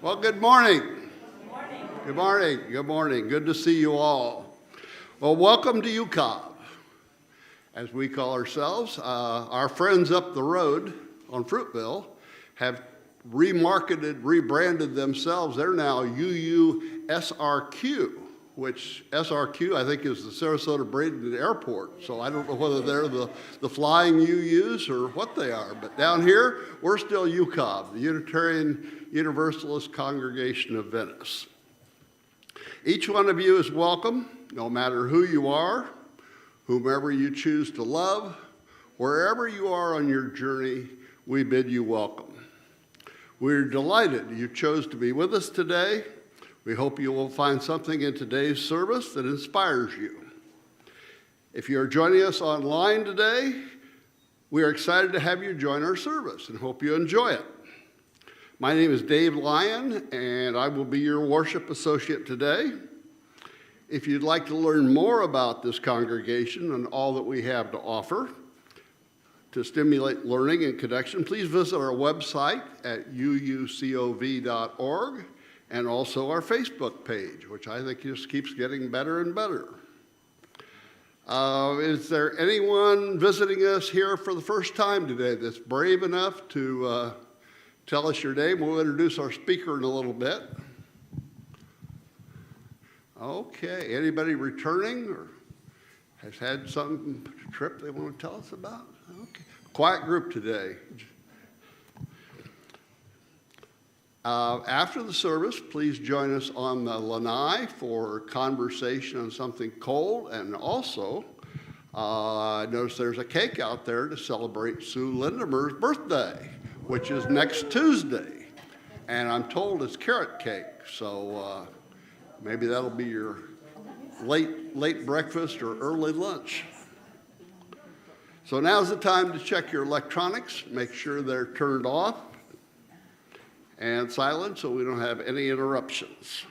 Well, good morning. Good morning. Good morning. Good morning. Good to see you all. Well, welcome to UCOB, as we call ourselves. Our friends up the road on Fruitville have rebranded themselves. They're now UUSRQ, which SRQ I think is the Sarasota Bradenton Airport. So I don't know whether they're the flying UUs or what they are. But down here, we're still UCOB, the Unitarian Universalist Congregation of Venice. Each one of you is welcome, no matter who you are, whomever you choose to love, wherever you are on your journey, we bid you welcome. We're delighted you chose to be with us today. We hope you will find something in today's service that inspires you. If you are joining us online today, we are excited to have you join our service and hope you enjoy it. My name is Dave Lyon, and I will be your worship associate today. If you'd like to learn more about this congregation and all that we have to offer to stimulate learning and connection, please visit our website at uucov.org and also our Facebook page, which I think just keeps getting better and better. Is there anyone visiting us here for the first time today that's brave enough to tell us your name? We'll introduce our speaker in a little bit. Okay, anybody returning or has had some trip they want to tell us about? Okay, quiet group today. After the service, please join us on the lanai for conversation on something cold, and also I noticed there's a cake out there to celebrate Sue Lindemer's birthday, which is next Tuesday, and I'm told it's carrot cake, so maybe that'll be your late breakfast or early lunch. So now's the time to check your electronics, make sure they're turned off and silent so we don't have any interruptions.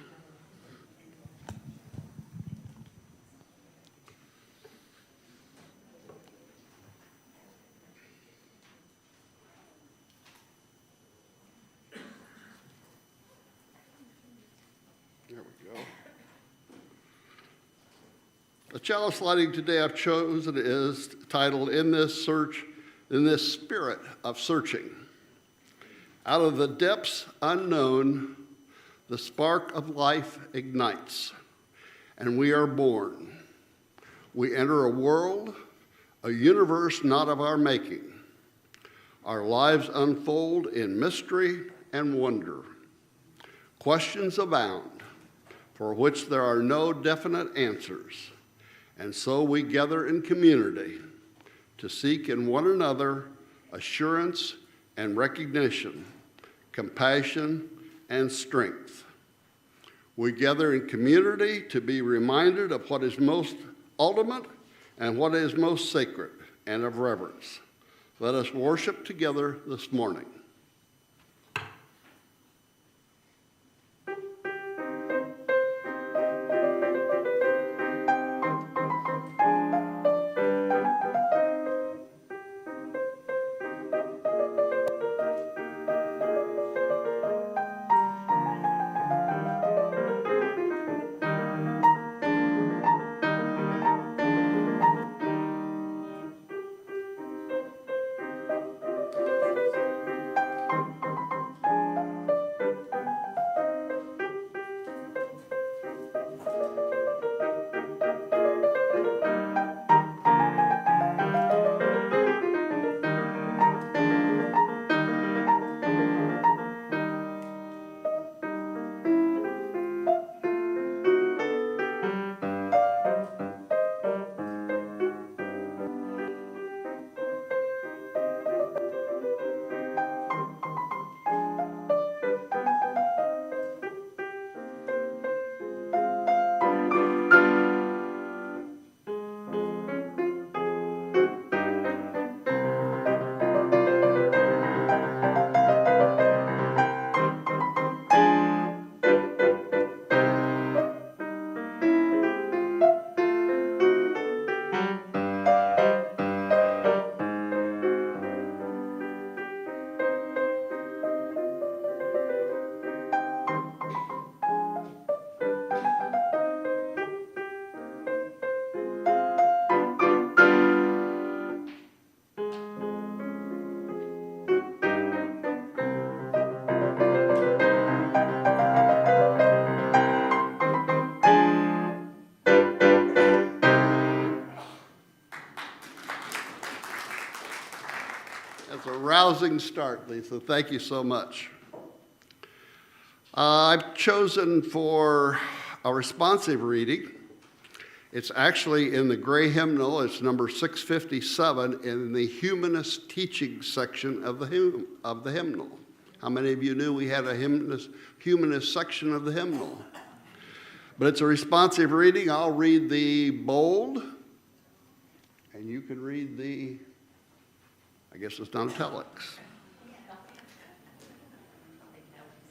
The chalice lighting today I've chosen is titled In This Spirit of Searching. Out of the depths unknown, the spark of life ignites, and we are born. We enter a world, a universe not of our making. Our lives unfold in mystery and wonder. Questions abound, for which there are no definite answers. And so we gather in community to seek in one another assurance and recognition, compassion and strength. We gather in community to be reminded of what is most ultimate and what is most sacred, and of reverence. Let us worship together this morning. rousing start, Lisa. Thank you so much. I've chosen for a responsive reading. It's actually in the gray hymnal. It's number 657 in the Humanist teaching section of the hymnal. How many of you knew we had a humanist section of the hymnal? But it's a responsive reading. I'll read the bold, and you can read the, I guess it's not italics.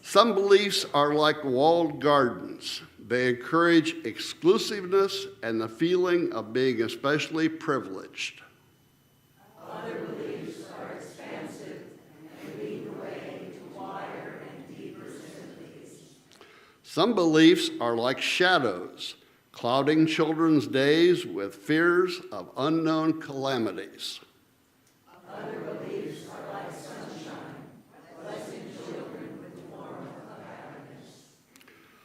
Some beliefs are like walled gardens. They encourage exclusiveness and the feeling of being especially privileged. Other beliefs are expansive and lead the way to wider and deeper sympathies. Some beliefs are like shadows, clouding children's days with fears of unknown calamities. Other beliefs are like sunshine, blessing children with the warmth of happiness.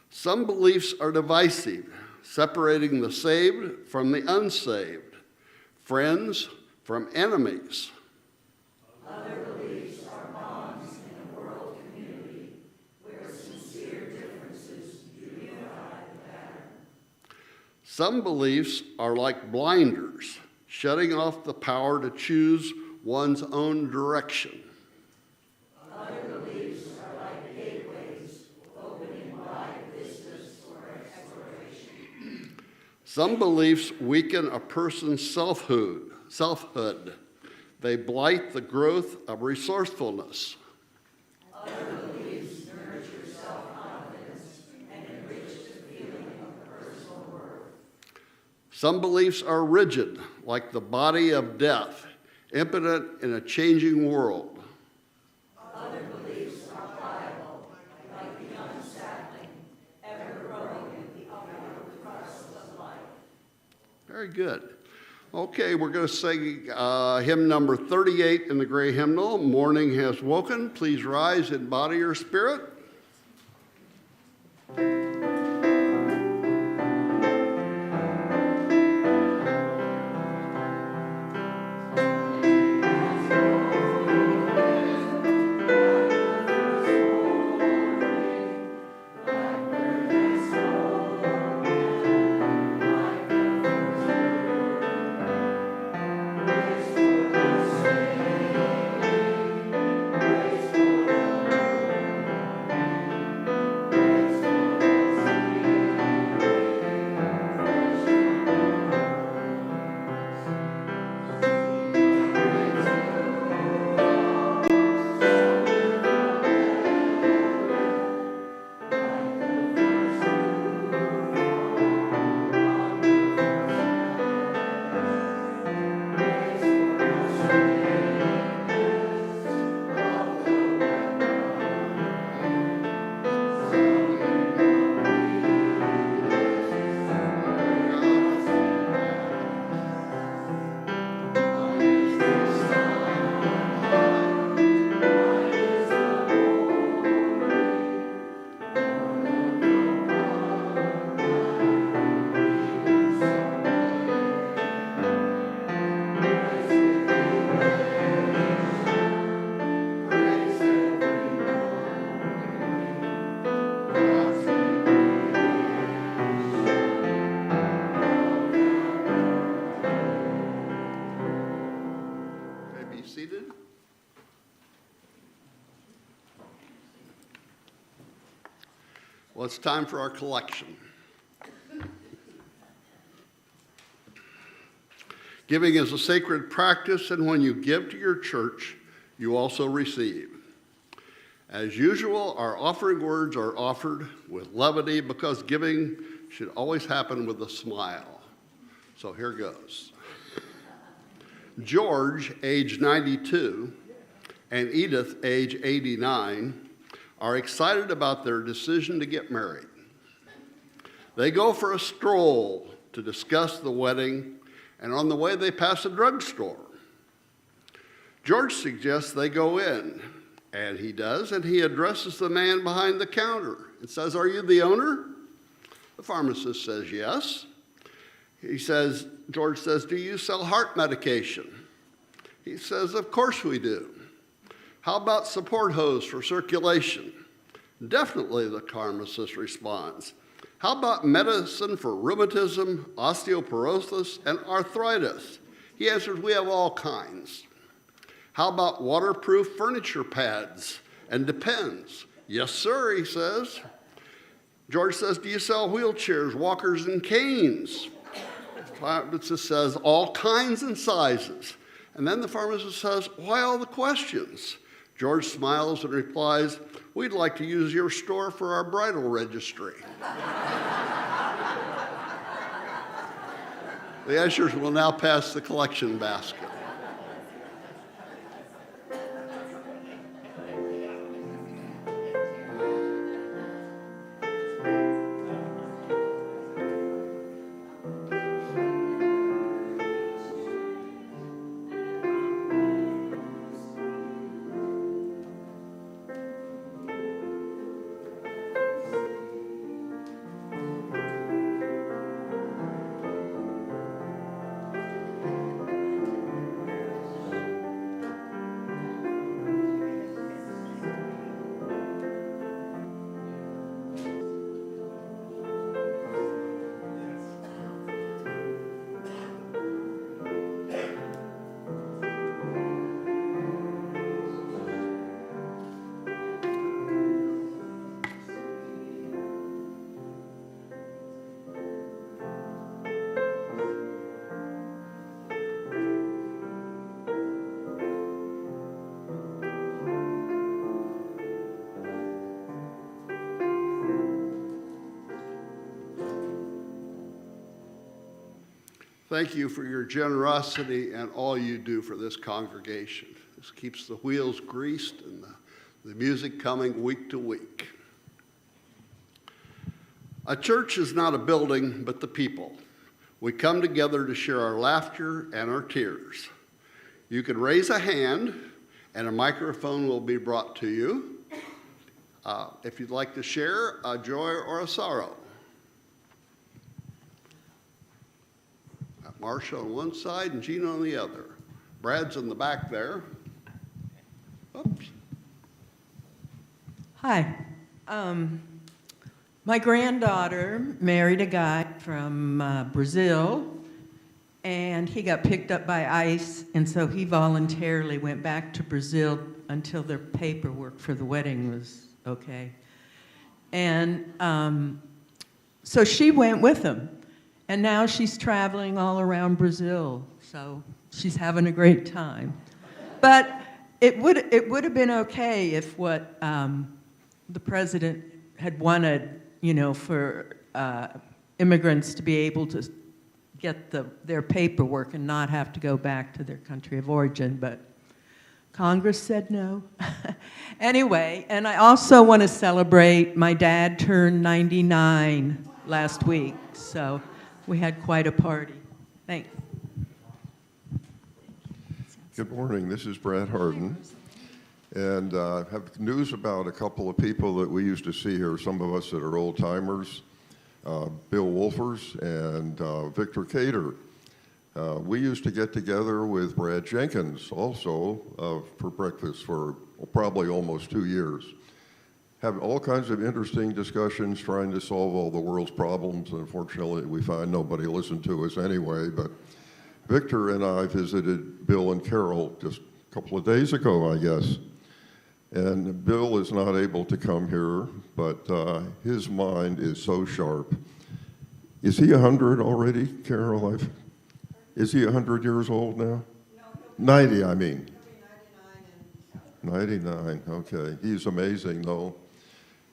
Some beliefs are divisive, separating the saved from the unsaved, friends from enemies. Other beliefs are bonds in a world community where sincere differences unify the pattern. Some beliefs are like blinders, shutting off the power to choose one's own direction. Other beliefs are like gateways, opening wide vistas for exploration. Some beliefs weaken a person's selfhood. They blight the growth of resourcefulness. Other beliefs nurture self-confidence and enrich the feeling of personal worth. Some beliefs are rigid, like the body of death, impotent in a changing world. Other beliefs are pliable, like the young sapling, ever growing in the upward crust of life. Very good. Okay, we're going to sing hymn number 38 in the gray hymnal, Morning Has Woken. Please rise in body or spirit. Seated. Well, it's time for our collection. Giving is a sacred practice, and when you give to your church, you also receive. As usual, our offering words are offered with levity because giving should always happen with a smile. So here goes. George, age 92, and Edith, age 89, are excited about their decision to get married. They go for a stroll to discuss the wedding, and on the way they pass a drugstore. George suggests they go in, and he does, and he addresses the man behind the counter and says, "Are you the owner?" The pharmacist says, "Yes." George says, "Do you sell heart medication?" He says, "Of course we do." How about support hose for circulation? Definitely, the pharmacist responds. How about medicine for rheumatism, osteoporosis, and arthritis? He answers, we have all kinds. How about waterproof furniture pads? And depends. Yes, sir, he says. George says, do you sell wheelchairs, walkers, and canes? The pharmacist says, all kinds and sizes. And then the pharmacist says, why all the questions? George smiles and replies, we'd like to use your store for our bridal registry. The ushers will now pass the collection basket. Thank you for your generosity and all you do for this congregation. This keeps the wheels greased and the music coming week to week. A church is not a building, but the people. We come together to share our laughter and our tears. You can raise a hand and a microphone will be brought to you. If you'd like to share a joy or a sorrow. Marcia on one side and Gina on the other. Brad's in the back there. Oops. Hi. My granddaughter married a guy from Brazil, and he got picked up by ICE, and so he voluntarily went back to Brazil until their paperwork for the wedding was okay. And so she went with him. And now she's traveling all around Brazil, so she's having a great time. But it would have been okay if what the president had wanted, you know, for immigrants to be able to get their paperwork and not have to go back to their country of origin, but Congress said no. Anyway, and I also want to celebrate, my dad turned 99 last week, so we had quite a party. Thanks. Good morning. This is Brad Harden. And I have news about a couple of people that we used to see here, some of us that are old timers, Bill Wolfers and Victor Cater. We used to get together with Brad Jenkins also for breakfast for probably almost 2 years. Have all kinds of interesting discussions trying to solve all the world's problems. Unfortunately, we find nobody listened to us anyway, but Victor and I visited Bill and Carol just a couple of days ago, I guess. And Bill is not able to come here, but his mind is so sharp. Is he 100 already, Carol? Is he 100 years old now? No. 90, I mean. 99, okay. He's amazing, though.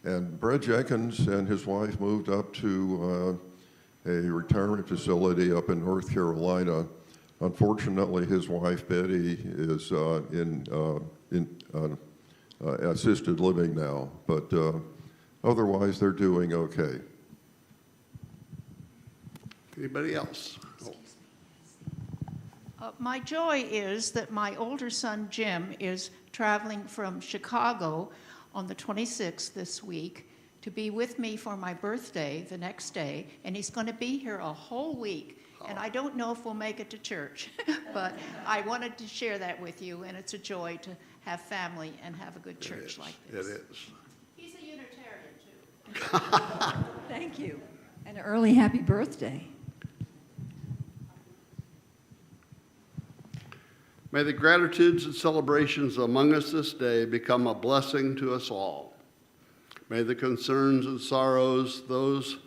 And Brad Jenkins and his wife moved up to a retirement facility up in North Carolina. Unfortunately, his wife, Betty, is in assisted living now, but otherwise they're doing okay. Anybody else? My joy is that my older son, Jim, is traveling from Chicago on the 26th this week to be with me for my birthday the next day, and he's going to be here a whole week. And I don't know if we'll make it to church, but I wanted to share that with you, and it's a joy to have family and have a good church like It this. is. He's a Unitarian, too. Thank you. And an early happy birthday. May the gratitudes and celebrations among us this day become a blessing to us all. May the concerns and sorrows, those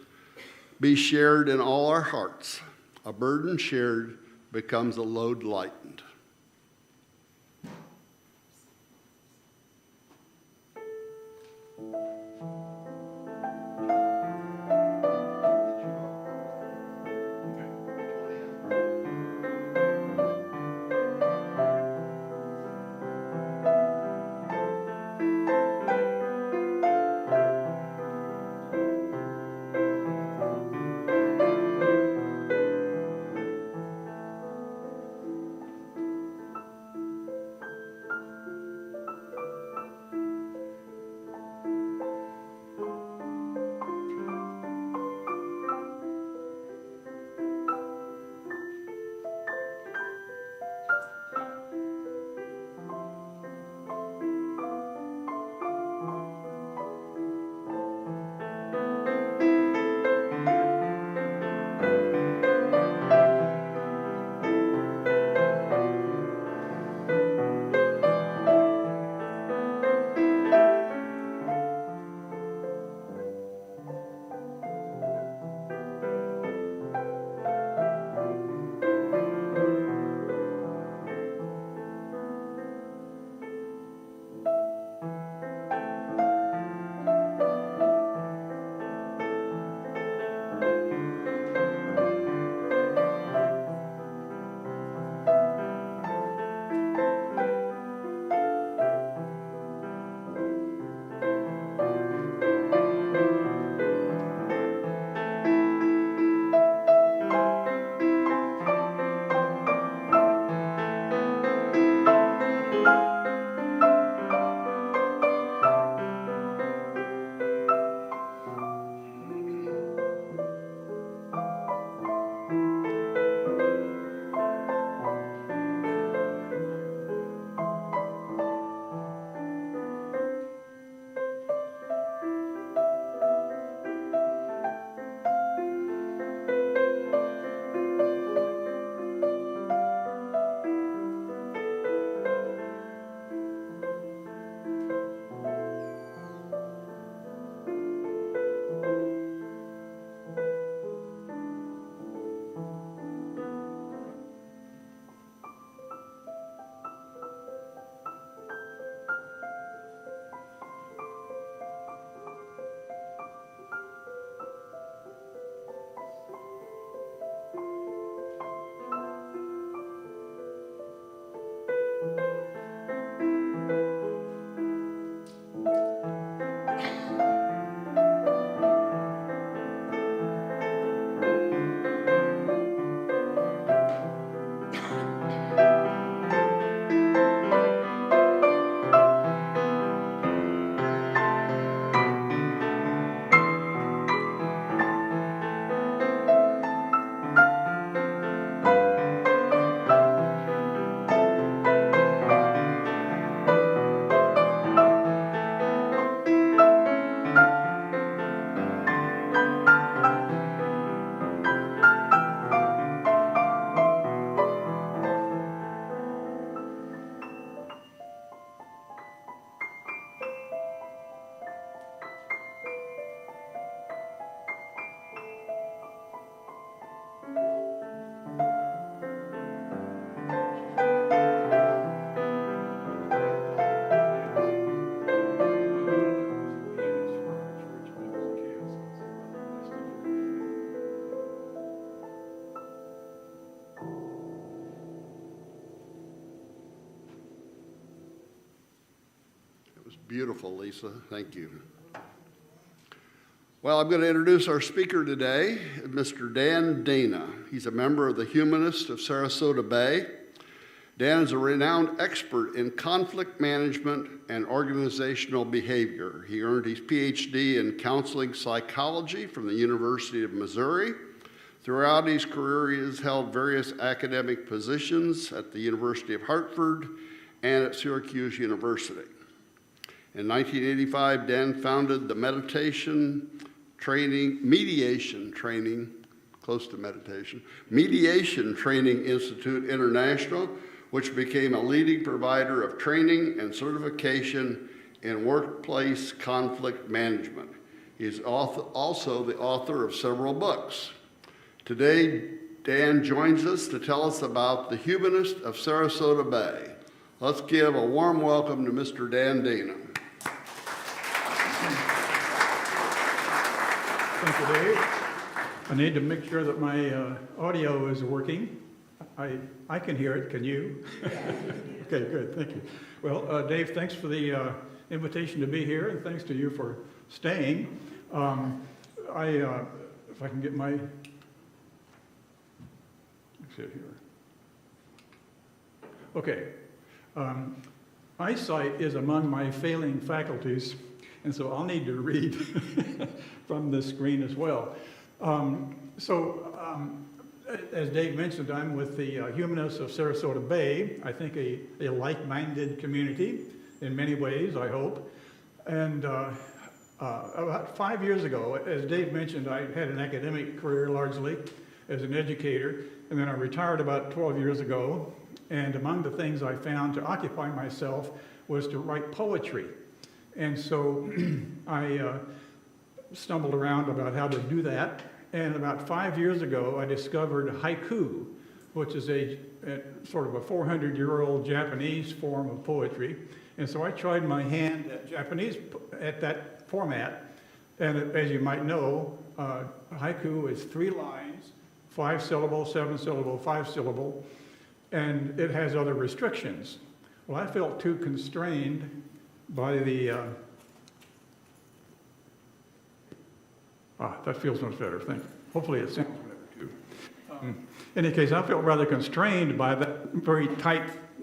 be shared in all our hearts. A burden shared becomes a load lightened. Beautiful, Lisa. Thank you. Well, I'm going to introduce our speaker today, Mr. Dan Dana. He's a member of the Humanists of Sarasota Bay. Dan is a renowned expert in conflict management and organizational behavior. He earned his PhD in counseling psychology from the University of Missouri. Throughout his career, he has held various academic positions at the University of Hartford and at Syracuse University. In 1985, Dan founded the mediation training Institute International, which became a leading provider of training and certification in workplace conflict management. He is also the author of several books. Today, Dan joins us to tell us about the Humanists of Sarasota Bay. Let's give a warm welcome to Mr. Dan Dina. Thank you, Dave. I need to make sure that my audio is working. I can hear it, can you? Okay, good, thank you. Well, Dave, thanks for the invitation to be here, and thanks to you for staying. If I can get my, let's see here. Okay, eyesight is among my failing faculties, and so I'll need to read from the screen as well. As Dave mentioned, I'm with the Humanists of Sarasota Bay. I think a like-minded community in many ways, I hope. And about 5 years ago, as Dave mentioned, I had an academic career largely as an educator, and then I retired about 12 years ago. And among the things I found to occupy myself was to write poetry. And so I stumbled around about how to do that. And about 5 years ago, I discovered haiku, which is a sort of a 400-year-old Japanese form of poetry. And so I tried my hand at that format. And as you might know, haiku is 3 lines, 5 syllable, 7 syllable, 5 syllable, and it has other restrictions. Well, I felt too constrained by the, that feels much better, thank you. Hopefully it sounds better too. In any case, I felt rather constrained by that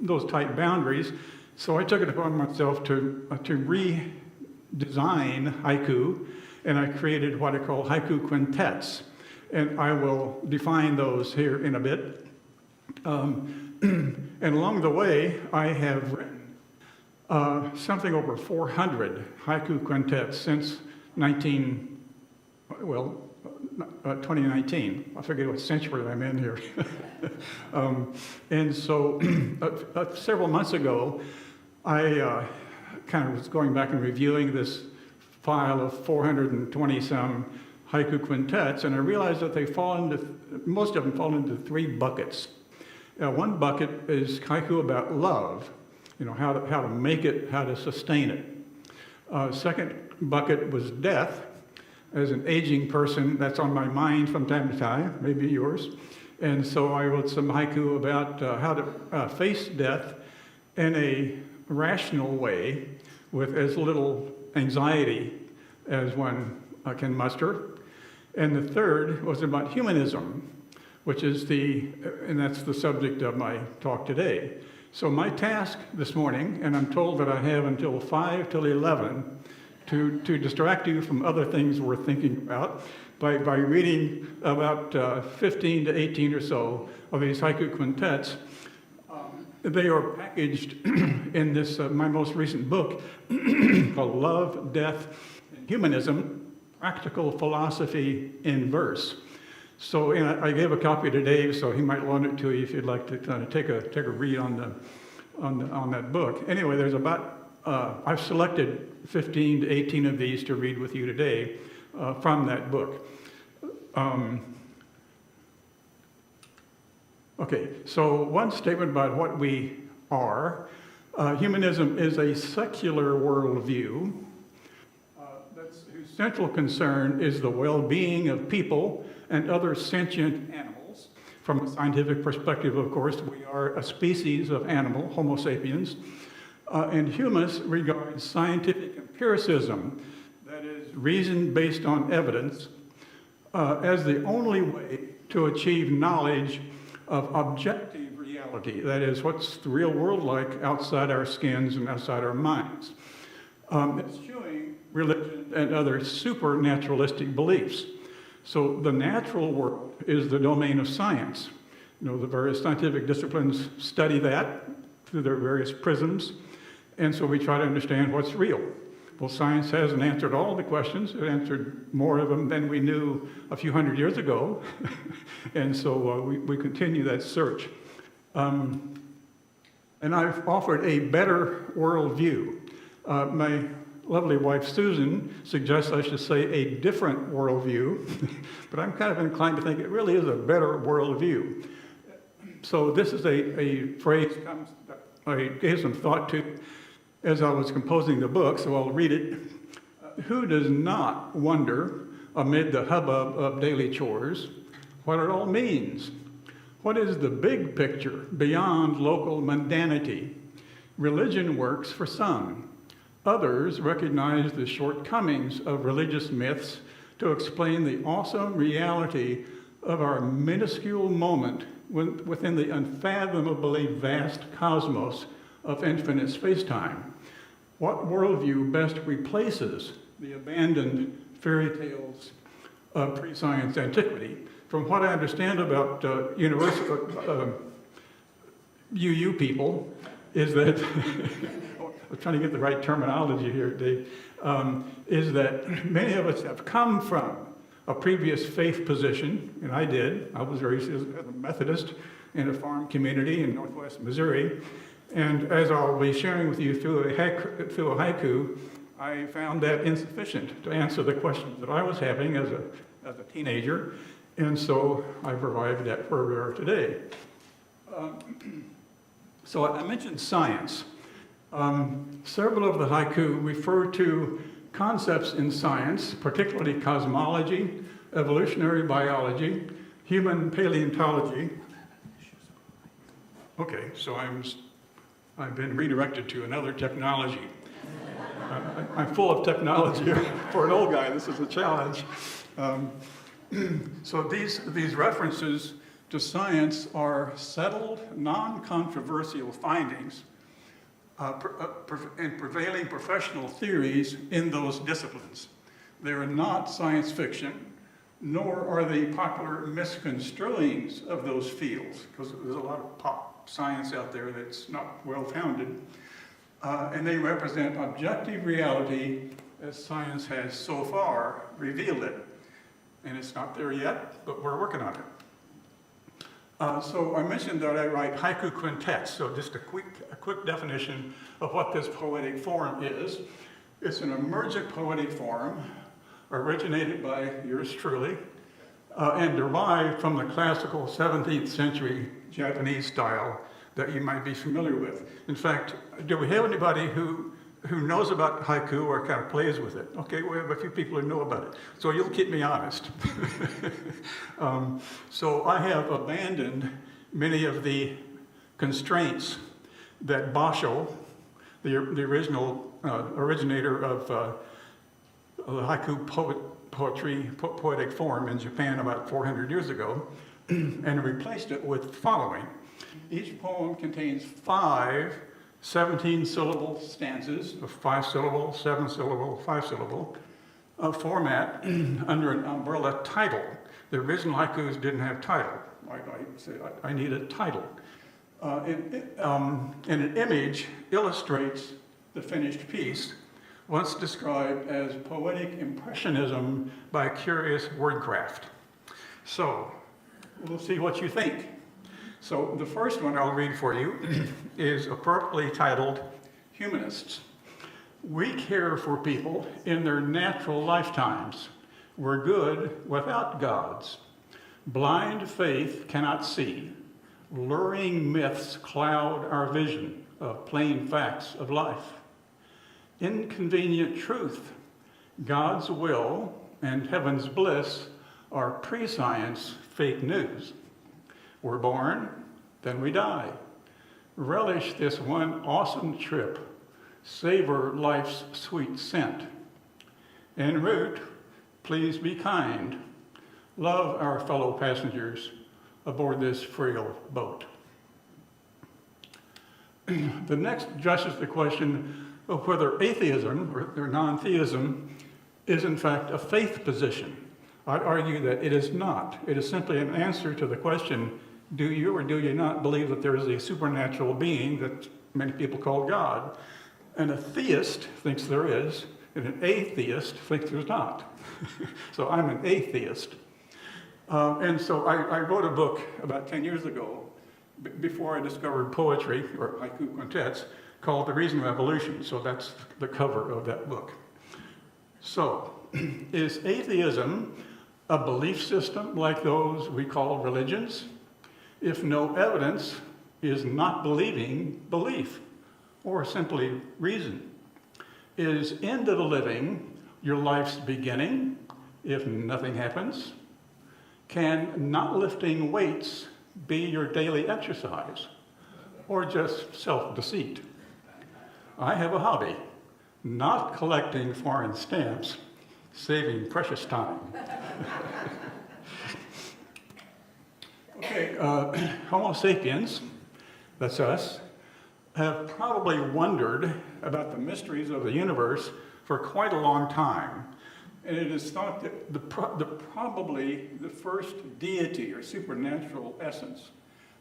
those tight boundaries, so I took it upon myself to redesign haiku, and I created what I call haiku quintets, and I will define those here in a bit. And along the way, I have written something over 400 haiku quintets since 2019. I forget what century I'm in here. And so several months ago, I kind of was going back and reviewing this file of 420-some haiku quintets, and I realized that most of them fall into 3 buckets. One bucket is haiku about love, how to make it, how to sustain it. Second bucket was death. As an aging person, that's on my mind from time to time, maybe yours. And so I wrote some haiku about how to face death in a rational way with as little anxiety as one can muster. And the third was about humanism, which is and that's the subject of my talk today. So my task this morning, and I'm told that I have until 5 till 11 to distract you from other things we're thinking about by reading about 15 to 18 or so of these haiku quintets. They are packaged in this, my most recent book called Love, Death, and Humanism, Practical Philosophy in Verse. So I gave a copy to Dave, so he might loan it to you if you'd like to kind of take a read on that book. Anyway, there's about I've selected 15 to 18 of these to read with you today from that book. Okay, so one statement about what we are. Humanism is a secular worldview whose central concern is the well-being of people and other sentient animals. From a scientific perspective, of course, we are a species of animal, Homo sapiens. And humanists regard scientific empiricism, that is, reason based on evidence, as the only way to achieve knowledge of objective reality, that is, what's the real world like outside our skins and outside our minds. Eschewing religion and other supernaturalistic beliefs. So the natural world is the domain of science. The various scientific disciplines study that through their various prisms. And so we try to understand what's real. Well, science hasn't answered all the questions. It answered more of them than we knew a few hundred years ago. And so we continue that search. And I've offered a better worldview. My lovely wife, Susan, suggests I should say a different worldview, but I'm kind of inclined to think it really is a better worldview. So this is a phrase that I gave some thought to as I was composing the book, so I'll read it. Who does not wonder, amid the hubbub of daily chores, what it all means? What is the big picture beyond local mundanity? Religion works for some. Others recognize the shortcomings of religious myths to explain the awesome reality of our minuscule moment within the unfathomably vast cosmos of infinite space-time. What worldview best replaces the abandoned fairy tales of pre-science antiquity? From what I understand about UU people, is that, I'm trying to get the right terminology here, Dave, is that many of us have come from a previous faith position, and I did. I was raised as a Methodist in a farm community in northwest Missouri. And as I'll be sharing with you through a haiku, I found that insufficient to answer the questions that I was having as a teenager. And so I've arrived at where we are today. So I mentioned science. Several of the haiku refer to concepts in science, particularly cosmology, evolutionary biology, human paleontology. Okay, so I've been redirected to another technology. I'm full of technology. For an old guy, this is a challenge. So these references to science are settled, non-controversial findings and prevailing professional theories in those disciplines. They are not science fiction, nor are they popular misconstruings of those fields, because there's a lot of pop science out there that's not well-founded. And they represent objective reality as science has so far revealed it. And it's not there yet, but we're working on it. So I mentioned that I write haiku quintets, so just a quick definition of what this poetic form is. It's an emergent poetic form originated by yours truly and derived from the classical 17th century Japanese style that you might be familiar with. In fact, do we have anybody who knows about haiku or kind of plays with it? Okay, we have a few people who know about it. So you'll keep me honest. So I have abandoned many of the constraints that Basho, the original originator of the haiku poetic form in Japan about 400 years ago, and replaced it with the following. Each poem contains 5 17-syllable stanzas of 5-syllable, 7-syllable, 5-syllable format under an umbrella title. The original haikus didn't have title. I say I need a title. And an image illustrates the finished piece, once described as poetic impressionism by curious wordcraft. So we'll see what you think. So the first one I'll read for you is appropriately titled Humanists. We care for people in their natural lifetimes. We're good without gods. Blind faith cannot see. Luring myths cloud our vision of plain facts of life. Inconvenient truth, God's will, and heaven's bliss are pre-science fake news. We're born, then we die. Relish this one awesome trip. Savor life's sweet scent. En route, please be kind. Love our fellow passengers aboard this frail boat. The next addresses the question of whether atheism or non-theism is in fact a faith position. I'd argue that it is not. It is simply an answer to the question, do you or do you not believe that there is a supernatural being that many people call God. And a theist thinks there is, and an atheist thinks there's not. So I'm an atheist. And so I wrote a book about 10 years ago, before I discovered poetry, or haiku quintets, called The Reason of Evolution. So that's the cover of that book. So, is atheism a belief system like those we call religions? If no evidence, is not believing belief, or simply reason? Is end of the living your life's beginning if nothing happens? Can not lifting weights be your daily exercise, or just self-deceit? I have a hobby, not collecting foreign stamps, saving precious time. Okay, Homo sapiens, that's us, have probably wondered about the mysteries of the universe for quite a long time. And it is thought that probably the first deity or supernatural essence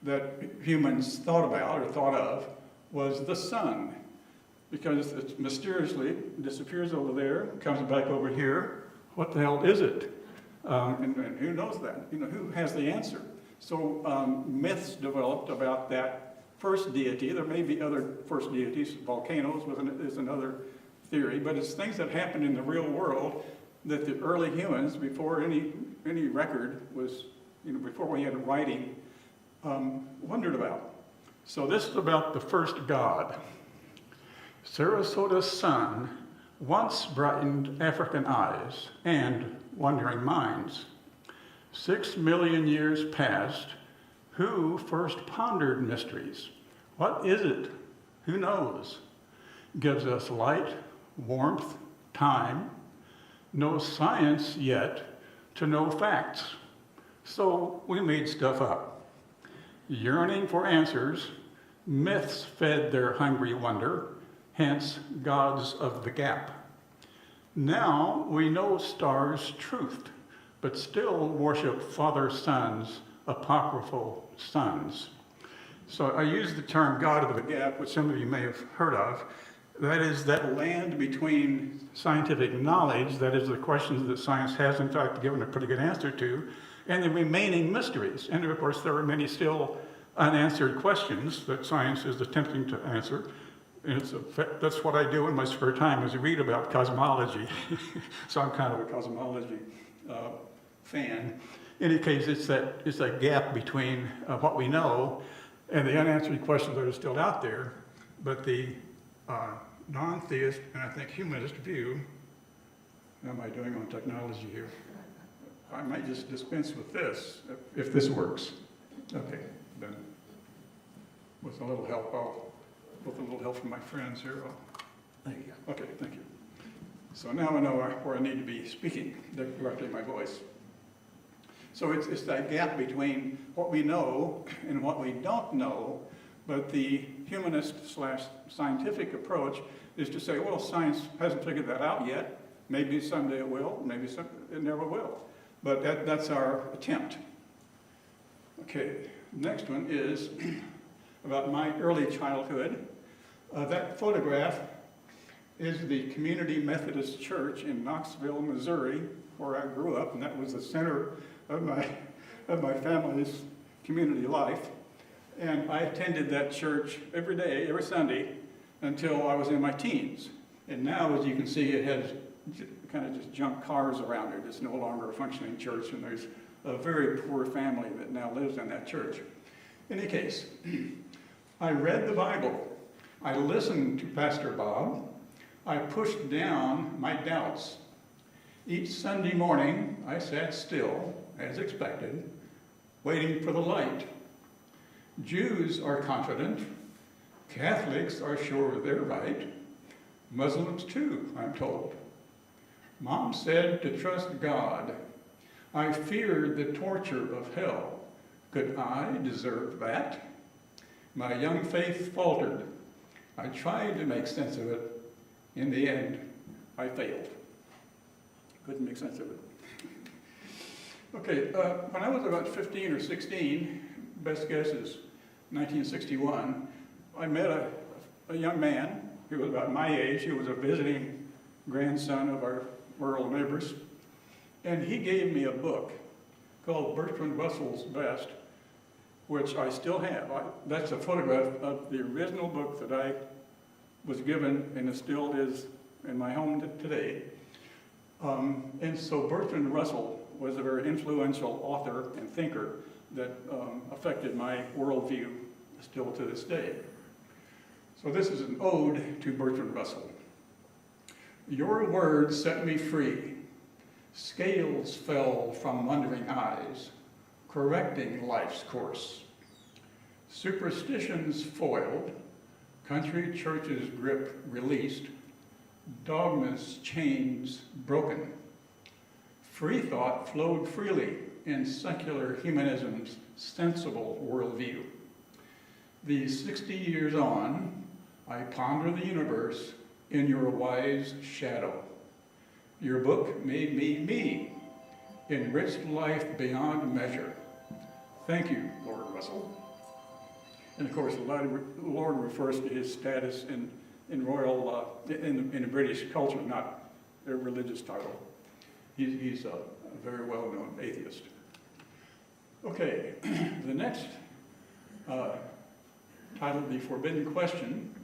that humans thought about or thought of was the sun, because it mysteriously disappears over there, comes back over here. What the hell is it? And who knows that? You know, who has the answer? So myths developed about that first deity. There may be other first deities. Volcanoes is another theory, but it's things that happened in the real world that the early humans, before any record was, before we had writing, wondered about. So this is about the first God. Sarasota's sun once brightened African eyes and wondering minds. 6 million years passed. Who first pondered mysteries? What is it? Who knows? Gives us light, warmth, time. No science yet to know facts. So we made stuff up. Yearning for answers, myths fed their hungry wonder, hence gods of the gap. Now we know stars' truth, but still worship father-sons, apocryphal sons. So I use the term God of the gap, which some of you may have heard of. That is that land between scientific knowledge, that is the questions that science has in fact given a pretty good answer to, and the remaining mysteries. And of course there are many still unanswered questions that science is attempting to answer. And that's what I do in my spare time, is read about cosmology. So I'm kind of a cosmology fan. In any case, it's that gap between what we know and the unanswered questions that are still out there. But the non-theist and I think humanist view, how am I doing on technology here? I might just dispense with this, if this works. Okay, then with a little help, with a little help from my friends here. There you go. Okay, thank you. So now I know where I need to be speaking directly my voice. So it's that gap between what we know and what we don't know, but the humanist/scientific approach is to say, well, science hasn't figured that out yet. Maybe someday it will, maybe it never will. But that's our attempt. Okay, next one is about my early childhood. That photograph is the Community Methodist Church in Knoxville, Missouri, where I grew up, and that was the center of my family's community life. And I attended that church every day, every Sunday, until I was in my teens. And now, as you can see, it has kind of just junk cars around it. It's no longer a functioning church, and there's a very poor family that now lives in that church. In any case, I read the Bible. I listened to Pastor Bob. I pushed down my doubts. Each Sunday morning, I sat still, as expected, waiting for the light. Jews are confident. Catholics are sure they're right. Muslims too, I'm told. Mom said to trust God. I feared the torture of hell. Could I deserve that? My young faith faltered. I tried to make sense of it. In the end, I failed. Couldn't make sense of it. Okay, when I was about 15 or 16, best guess is 1961, I met a a young man who was about my age. He was a visiting grandson of our rural neighbors. And he gave me a book called Bertrand Russell's Best, which I still have. That's a photograph of the original book that I was given, and it still is in my home today. And so Bertrand Russell was a very influential author and thinker that affected my worldview still to this day. So this is an ode to Bertrand Russell. Your words set me free. Scales fell from wondering eyes, correcting life's course. Superstitions foiled, country churches' grip released, dogma's chains broken. Free thought flowed freely in secular humanism's sensible worldview. These 60 years on, I ponder the universe in your wise shadow. Your book made me me, enriched life beyond measure. Thank you, Lord Russell. And of course, the Lord refers to his status in royal, in the British culture, not a religious title. He's a very well-known atheist. Okay, the next title, The Forbidden Question.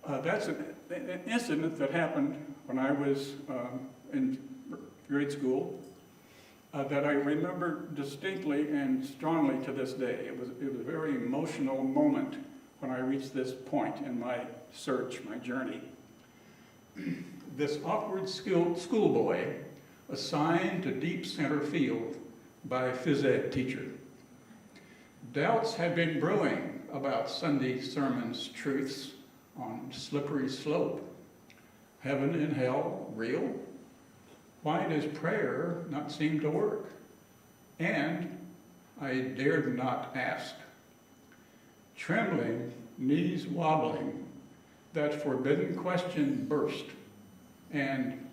That's an incident that happened when I was in grade school that I remember distinctly and strongly to this day. It was a very emotional moment when I reached this point in my search, my journey. This awkward schoolboy assigned to deep center field by a phys ed teacher. Doubts had been brewing about Sunday sermon's truths on slippery slope. Heaven and hell real? Why does prayer not seem to work? And I dared not ask. Trembling, knees wobbling, that forbidden question burst. And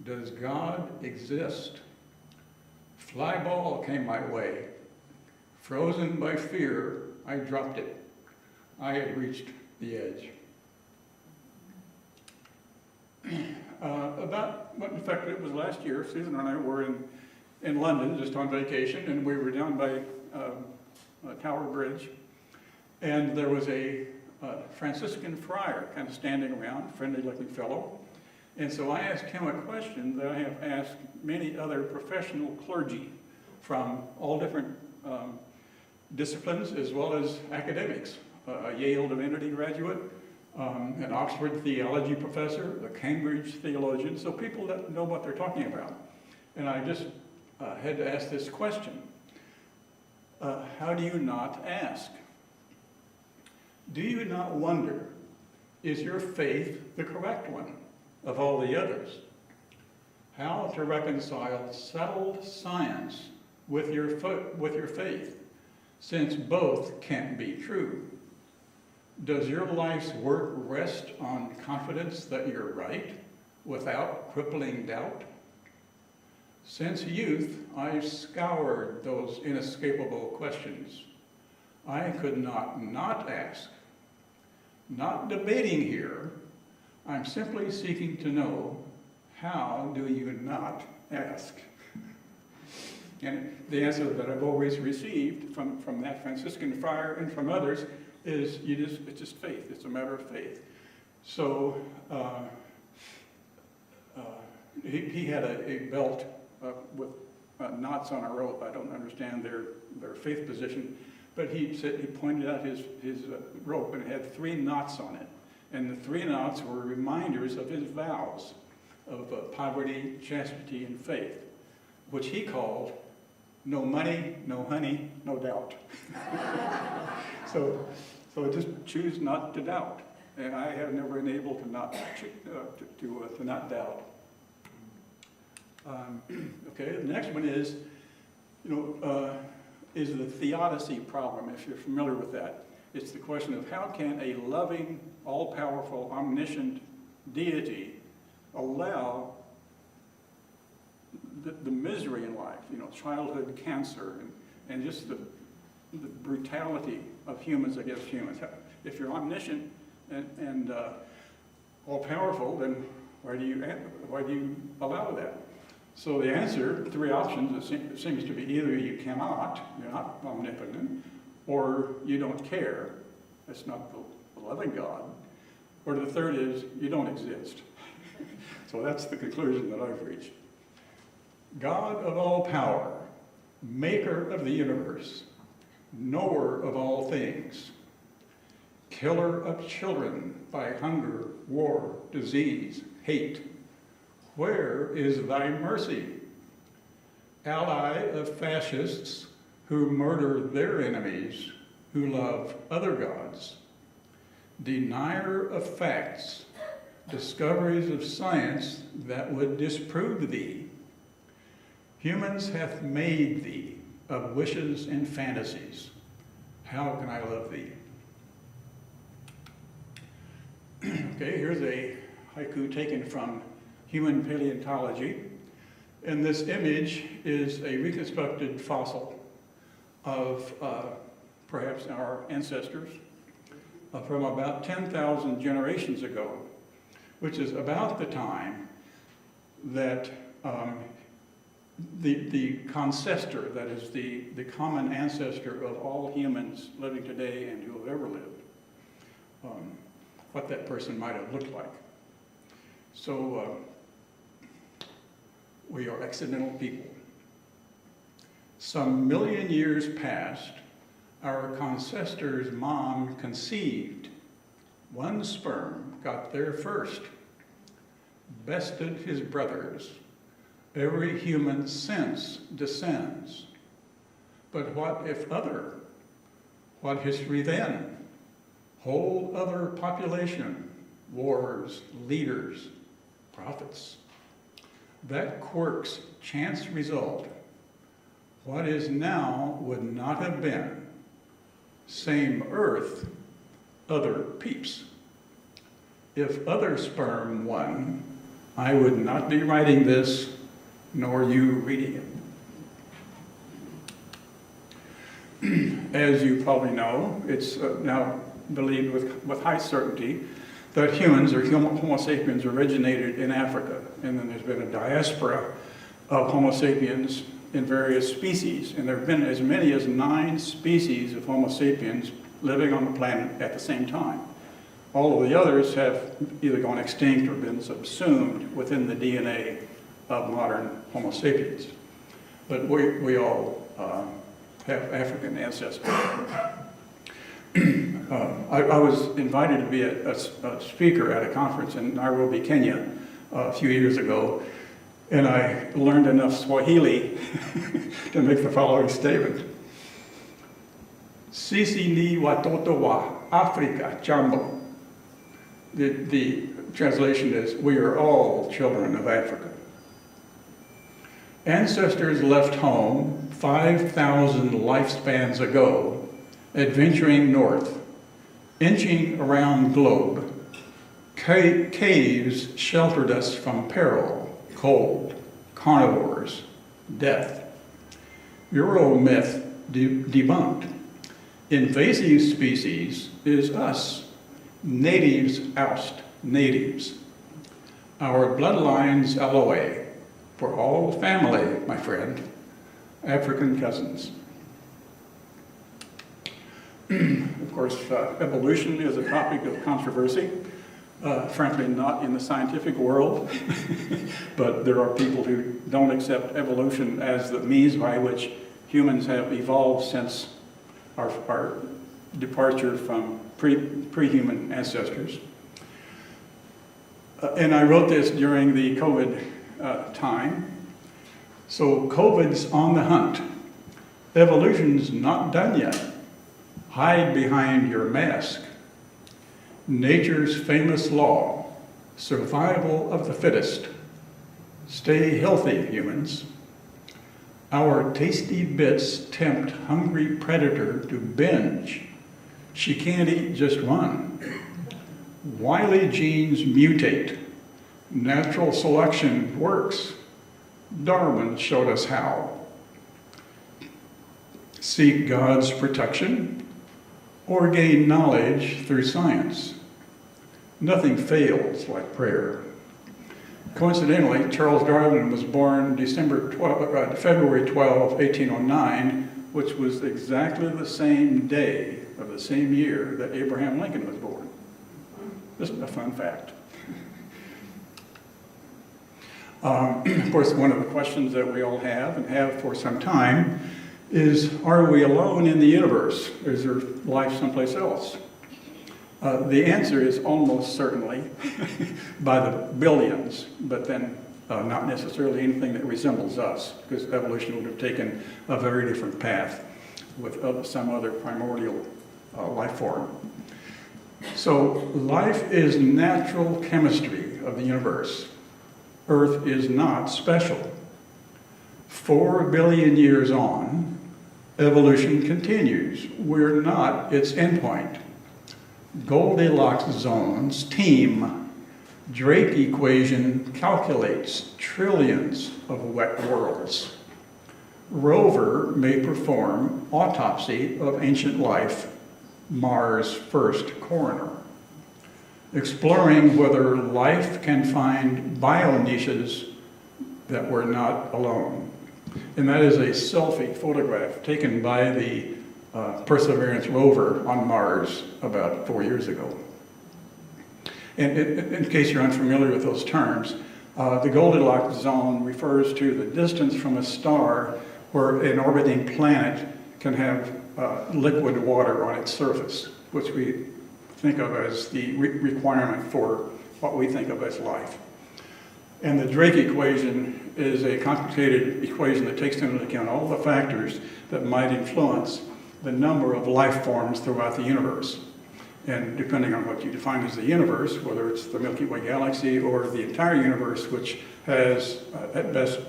does God exist? Fly ball came my way. Frozen by fear, I dropped it. I had reached the edge. In fact, it was last year, Susan and I were in London just on vacation, and we were down by Tower Bridge, and there was a Franciscan friar kind of standing around, friendly-looking fellow. And so I asked him a question that I have asked many other professional clergy from all different disciplines as well as academics, a Yale Divinity graduate, an Oxford theology professor, a Cambridge theologian, so people that know what they're talking about. And I just had to ask this question. How do you not ask? Do you not wonder, is your faith the correct one of all the others? How to reconcile settled science with your faith, since both can't be true? Does your life's work rest on confidence that you're right without crippling doubt? Since youth, I've scoured those inescapable questions. I could not ask. Not debating here, I'm simply seeking to know, how do you not ask? And the answer that I've always received from that Franciscan friar and from others is it's just faith. It's a matter of faith. So he had a belt with knots on a rope. I don't understand their faith position, but he pointed out his rope, and it had 3 knots on it, and the 3 knots were reminders of his vows of poverty, chastity, and faith, which he called no money, no honey, no doubt. So just choose not to doubt. And I have never been able to not doubt. Okay, the next one is, is the theodicy problem, if you're familiar with that. It's the question of how can a loving, all-powerful, omniscient deity allow the misery in life, childhood cancer, and just the brutality of humans against humans. If you're omniscient, and all-powerful, then why do you allow that? So the answer, three options, it seems to be either you cannot, you're not omnipotent, or you don't care, that's not the loving God, or the third is you don't exist. So that's the conclusion that I've reached. God of all power, maker of the universe, knower of all things, killer of children by hunger, war, disease, hate, where is thy mercy? Ally of fascists who murder their enemies, who love other gods, denier of facts, discoveries of science that would disprove thee. Humans hath made thee of wishes and fantasies. How can I love thee? Okay, here's a haiku taken from Human Paleontology. And this image is a reconstructed fossil of perhaps our ancestors from about 10,000 generations ago, which is about the time that the concestor, that is the common ancestor of all humans living today and who have ever lived, what that person might have looked like. So we are accidental people. Some million years past, our concestor's mom conceived. One sperm got there first, bested his brothers. Every human since descends. But what if other? What history then? Whole other population, wars, leaders, prophets. That quirk's chance result. What is now would not have been. Same earth, other peeps. If other sperm won, I would not be writing this, nor you reading it. As you probably know, it's now believed with high certainty that humans, or Homo sapiens, originated in Africa. And then there's been a diaspora of Homo sapiens in various species. And there have been as many as 9 species of Homo sapiens living on the planet at the same time. All of the others have either gone extinct or been subsumed within the DNA of modern Homo sapiens. But we all have African ancestors. I was invited to be a speaker at a conference in Nairobi, Kenya, a few years ago, and I learned enough Swahili to make the following statement. Sisi ni watoto wa Afrika jambo. The translation is, we are all children of Africa. Ancestors left home 5,000 lifespans ago, adventuring north, inching around globe. Caves sheltered us from peril, cold, carnivores, death. Euro myth debunked. Invasive species is us. Natives oust natives. Our bloodlines alloy. For all family, my friend, African cousins. Of course, evolution is a topic of controversy. Frankly, not in the scientific world, but there are people who don't accept evolution as the means by which humans have evolved since our departure from pre-human ancestors. And I wrote this during the COVID time. So COVID's on the hunt. Evolution's not done yet. Hide behind your mask. Nature's famous law, survival of the fittest. Stay healthy, humans. Our tasty bits tempt hungry predator to binge. She can't eat just one. Wily genes mutate. Natural selection works. Darwin showed us how. Seek God's protection or gain knowledge through science. Nothing fails like prayer. Coincidentally, Charles Darwin was born February 12, 1809, which was exactly the same day of the same year that Abraham Lincoln was born. Just a fun fact. Of course, one of the questions that we all have and have for some time is, are we alone in the universe? Or is there life someplace else? The answer is almost certainly by the billions, but then not necessarily anything that resembles us, because evolution would have taken a very different path with some other primordial life form. So life is natural chemistry of the universe. Earth is not special. 4 billion years on, evolution continues. We're not its endpoint. Goldilocks zones teem. Drake equation calculates trillions of wet worlds. Rover may perform autopsy of ancient life, Mars' first coroner, exploring whether life can find bio-niches that we're not alone. And that is a selfie photograph taken by the Perseverance rover on Mars about 4 years ago. And in case you're unfamiliar with those terms, the Goldilocks zone refers to the distance from a star where an orbiting planet can have liquid water on its surface, which we think of as the requirement for what we think of as life. And the Drake equation is a complicated equation that takes into account all the factors that might influence the number of life forms throughout the universe. And depending on what you define as the universe, whether it's the Milky Way galaxy or the entire universe, which has, at best,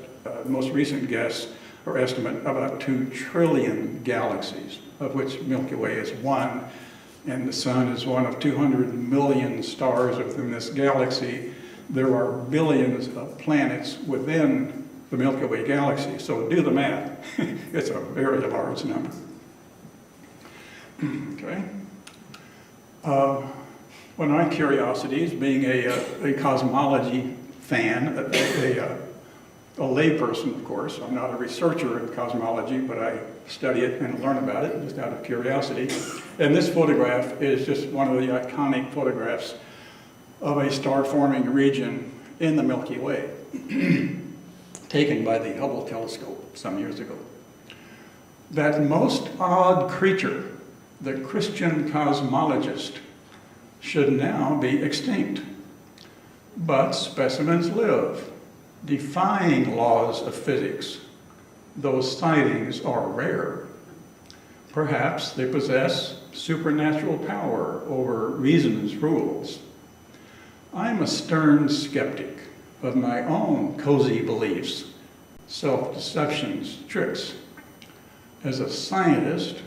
most recent guess or estimate, about 2 trillion galaxies, of which Milky Way is one, and the sun is one of 200 million stars within this galaxy. There are billions of planets within the Milky Way galaxy, so do the math. It's a very large number. Okay. One of my curiosities, being a cosmology fan, a layperson, of course. I'm not a researcher in cosmology, but I study it and learn about it just out of curiosity. And this photograph is just one of the iconic photographs of a star-forming region in the Milky Way, taken by the Hubble telescope some years ago. That most odd creature, the Christian cosmologist, should now be extinct. But specimens live, defying laws of physics. Those sightings are rare. Perhaps they possess supernatural power over reason's rules. I'm a stern skeptic of my own cozy beliefs, self-deceptions, tricks. As a scientist,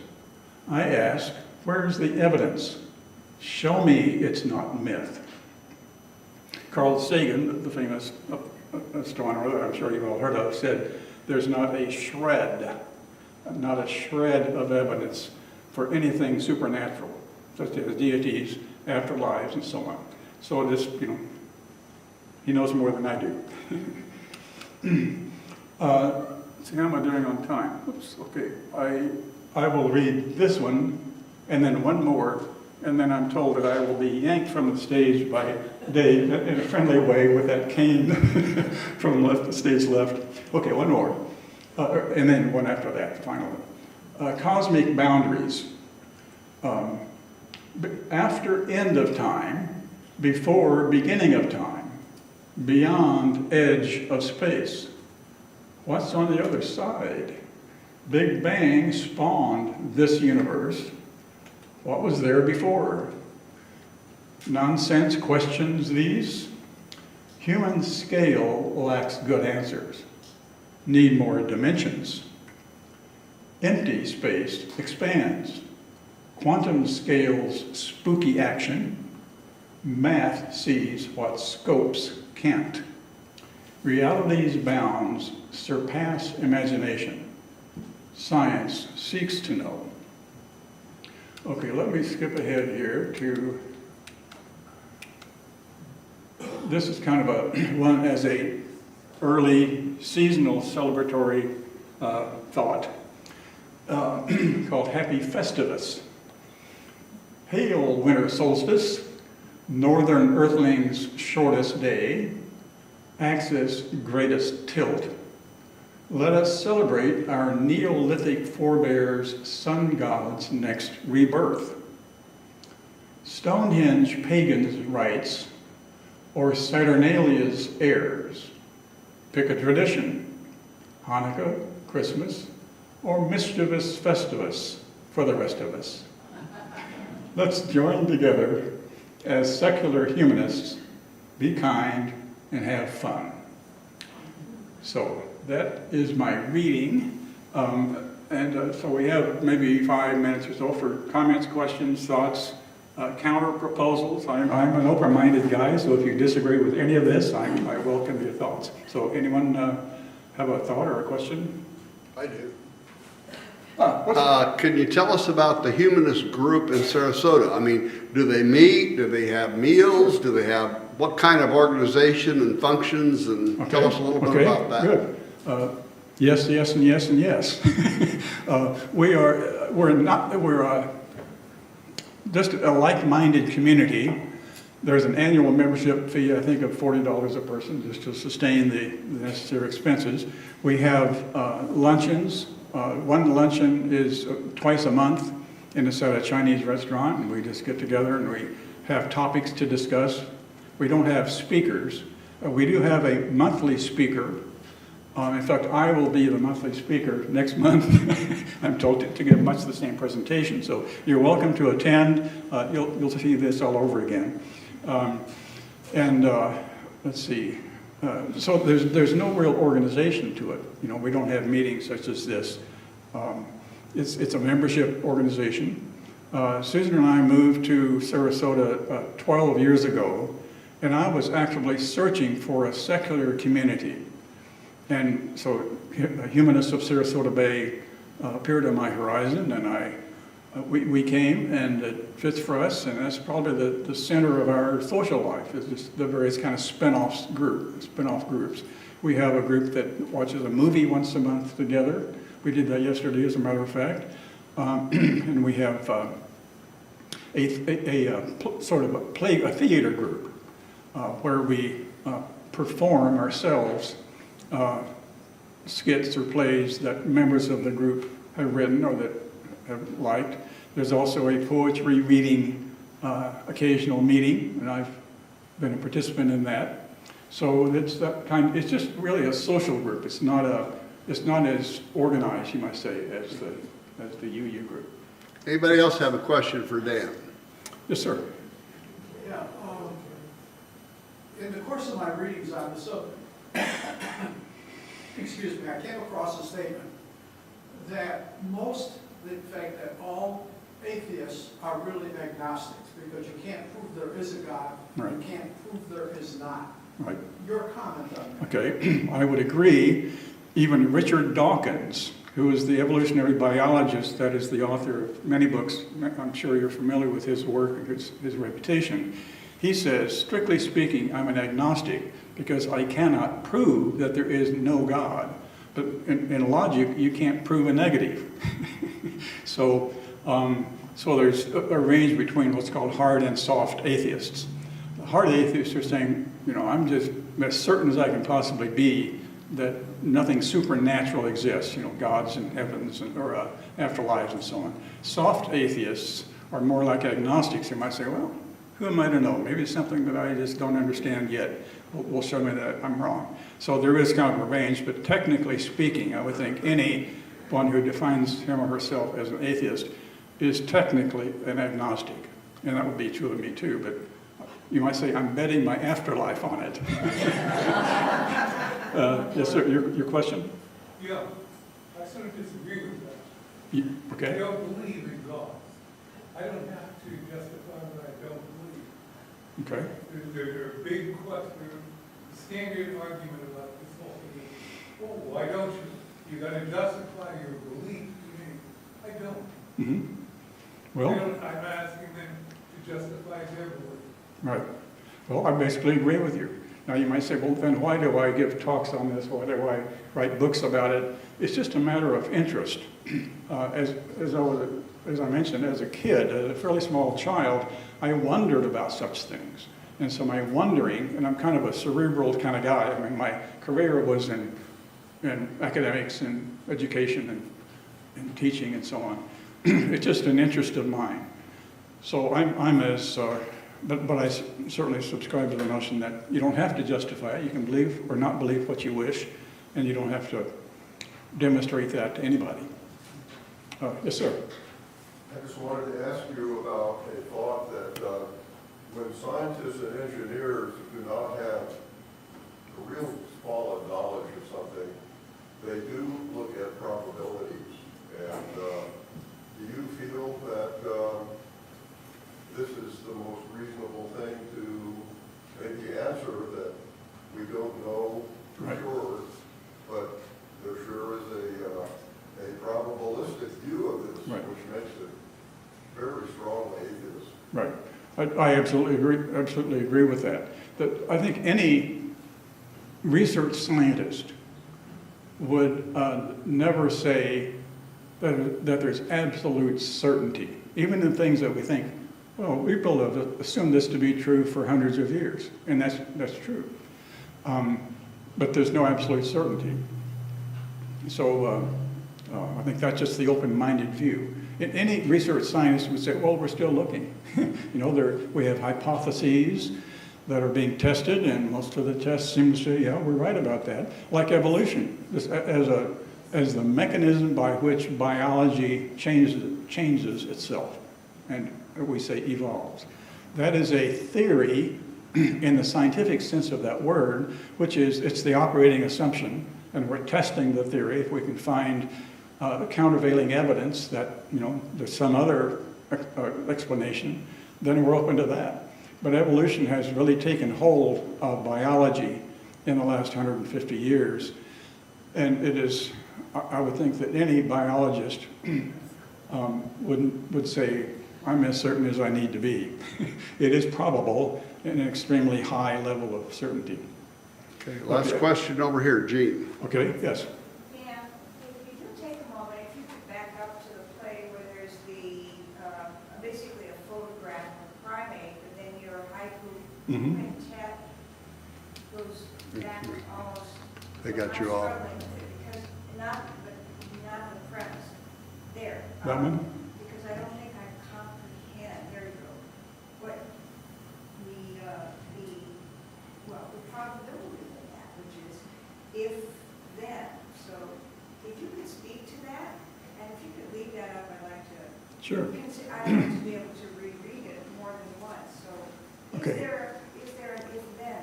I ask, where's the evidence? Show me it's not myth. Carl Sagan, the famous astronomer that I'm sure you've all heard of, said there's not a shred of evidence for anything supernatural, such as deities, afterlives, and so on. So this, he knows more than I do. See, how am I doing on time? Oops, okay. I will read this one, and then one more, and then I'm told that I will be yanked from the stage by Dave in a friendly way with that cane from the stage left. Okay, one more. And then one after that, finally. Cosmic boundaries. After end of time, before beginning of time, beyond edge of space. What's on the other side? Big Bang spawned this universe. What was there before? Nonsense questions these. Human scale lacks good answers. Need more dimensions. Empty space expands. Quantum scales spooky action. Math sees what scopes can't. Reality's bounds surpass imagination. Science seeks to know. Okay, let me skip ahead here to this is kind of a one as a early seasonal celebratory thought called Happy Festivus. Hail, winter solstice, northern earthling's shortest day, axis greatest tilt. Let us celebrate our Neolithic forebears' sun god's next rebirth. Stonehenge pagans' rites, or Saturnalia's heirs. Pick a tradition, Hanukkah, Christmas, or mischievous Festivus for the rest of us. Let's join together as secular humanists, be kind and have fun. So that is my reading. So we have maybe 5 minutes or so for comments, questions, thoughts, counter proposals. I'm an open-minded guy, so if you disagree with any of this, I welcome your thoughts. So anyone have a thought or a question? I do. What's Can you tell us about the humanist group in Sarasota? I mean, do they meet? Do they have meals? Do they have, what kind of organization and functions? And tell us a little bit about that. Good. Yes, yes, and yes, and yes. We're just a like-minded community. There's an annual membership fee, I think, of $40 a person, just to sustain the necessary expenses. We have luncheons. One luncheon is twice a month at a Chinese restaurant, and we just get together and we have topics to discuss. We don't have speakers. We do have a monthly speaker. In fact, I will be the monthly speaker next month. I'm told to give much the same presentation. So you're welcome to attend. You'll see this all over again. Let's see. So there's no real organization to it. You know, we don't have meetings such as this. It's a membership organization. Susan and I moved to Sarasota 12 years ago, and I was actually searching for a secular community. And so Humanists of Sarasota Bay appeared on my horizon, and we came, and it fits for us, and that's probably the center of our social life, is just the various kind of spin-off groups. We have a group that watches a movie once a month together. We did that yesterday, as a matter of fact. And we have sort of a theater group where we perform ourselves skits or plays that members of the group have written or that have liked. There's also a poetry reading occasional meeting, and I've been a participant in that. So it's it's just really a social group. It's not as organized, you might say, as the UU group. Anybody else have a question for Dan? Yes, sir. Yeah. In the course of my readings on the subject, excuse me, I came across a statement that in fact, that all atheists are really agnostics because you can't prove there is a God, Right. you can't prove there is not. Right. Your comment on that? Okay, I would agree. Even Richard Dawkins, who is the evolutionary biologist that is the author of many books, I'm sure you're familiar with his work and his reputation, he says, strictly speaking, I'm an agnostic because I cannot prove that there is no God. But in logic, you can't prove a negative. So there's a range between what's called hard and soft atheists. The hard atheists are saying, you know, I'm just as certain as I can possibly be that nothing supernatural exists, you know, gods and heavens or afterlives and so on. Soft atheists are more like agnostics. They might say, well, who am I to know? Maybe it's something that I just don't understand yet. Will show me that I'm wrong. So there is kind of a range, but technically speaking, I would think anyone who defines him or herself as an atheist is technically an agnostic. And that would be true of me too, but you might say I'm betting my afterlife on it. Yes, sir, your question? Yeah, I sort of disagree with that. Okay. I don't believe in God. I don't have to justify what I don't believe. Okay. There's a big question, standard argument about this whole thing. Oh, why don't you? You got to justify your belief. I don't. Mm-hmm. Well, I'm asking them to justify their belief. right. Well, I basically agree with you. Now you might say, well, then why do I give talks on this? Why do I write books about it? It's just a matter of interest. As I mentioned, as a kid, as a fairly small child, I wondered about such things. And so my wondering, and I'm kind of a cerebral kind of guy. I mean, my career was in academics and education and teaching and so on. It's just an interest of mine. So but I certainly subscribe to the notion that you don't have to justify it. You can believe or not believe what you wish, and you don't have to demonstrate that to anybody. Yes, sir. I just wanted to ask you about a thought that when scientists and engineers do not have a real solid knowledge of something, they do look at probabilities. And do you feel that this is the most reasonable thing to maybe answer, that we don't know for Right. sure, but there sure is a probabilistic view of this, Right. which makes it very strongly atheist? Right. I absolutely agree with that. That I think any research scientist would never say that there's absolute certainty, even in things that we think, well, people have assumed this to be true for hundreds of years, and that's true. But there's no absolute certainty. So I think that's just the open-minded view. Any research scientist would say, well, we're still looking. We have hypotheses that are being tested, and most of the tests seem to say, yeah, we're right about that. Like evolution, as the mechanism by which biology changes itself, and we say evolves. That is a theory in the scientific sense of that word, which is, it's the operating assumption, and we're testing the theory. If we can find countervailing evidence that there's some other explanation, then we're open to that. But evolution has really taken hold of biology in the last 150 years, and it is, I would think that any biologist would say, I'm as certain as I need to be. It is probable in an extremely high level of certainty. Okay, last question over here, Gene. Okay, yes. Yeah, if you do take a moment, if you could back up to the play where there's basically a photograph of a primate, but then your haiku quintet goes back almost. They got I'm you all. struggling with it because not the premise there. That one? Because I don't think I comprehend, there you go, what the probability of that, which is if then. So if you could speak to that, and if you could leave that up, I'd like to. Sure. I'd like to be able to reread it more than once. So Okay. is there an if then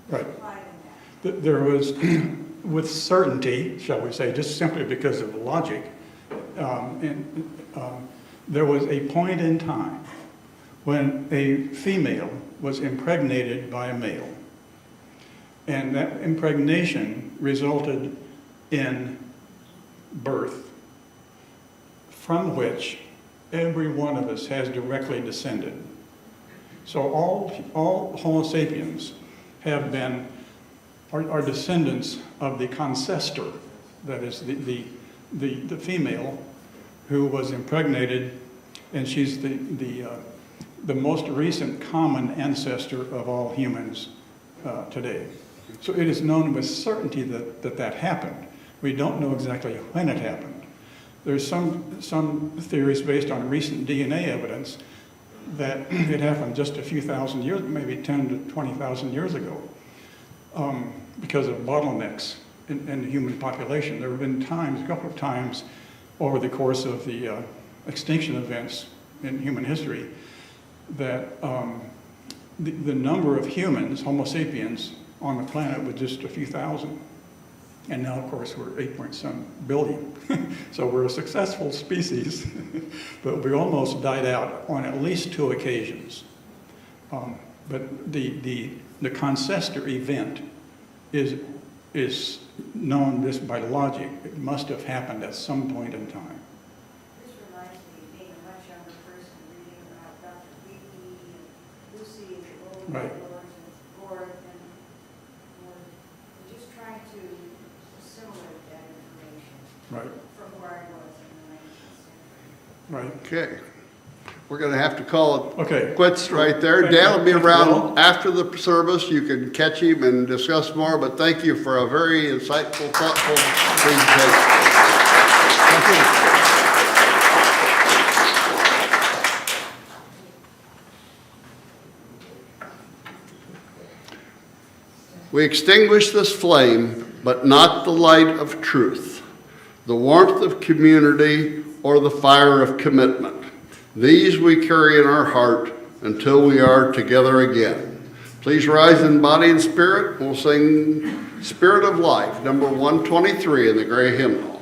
Right. implied in that? There was, with certainty, shall we say, just simply because of logic, there was a point in time when a female was impregnated by a male. And that impregnation resulted in birth, from which every one of us has directly descended. So all Homo sapiens are descendants of the concestor, that is the female who was impregnated, and she's the most recent common ancestor of all humans today. So it is known with certainty that happened. We don't know exactly when it happened. There's some theories based on recent DNA evidence that it happened just a few thousand years, maybe 10 to 20,000 years ago, because of bottlenecks in the human population. There have been a couple of times over the course of the extinction events in human history, that the number of humans, Homo sapiens, on the planet was just a few thousand. And now, of course, we're 8-some billion. So we're a successful species, but we almost died out on at least 2 occasions. But the concestor event is known just by logic. It must have happened at some point in time. This reminds me of being a much younger person reading about Dr. Beatty and Lucy and the old Right. Lords and Ford, and Right, from where I was in the 19th century. right. Okay. We're going to have to call it Okay. quits right there. Thank Dan you. will be Thank you around all. after the service. You can catch him and discuss more, but thank you for a very insightful, thoughtful presentation. Thank you. We extinguish this flame, but not the light of truth, the warmth of community, or the fire of commitment. These we carry in our heart until we are together again. Please rise in body and spirit. We'll sing Spirit of Life, number 123 in the gray hymnal.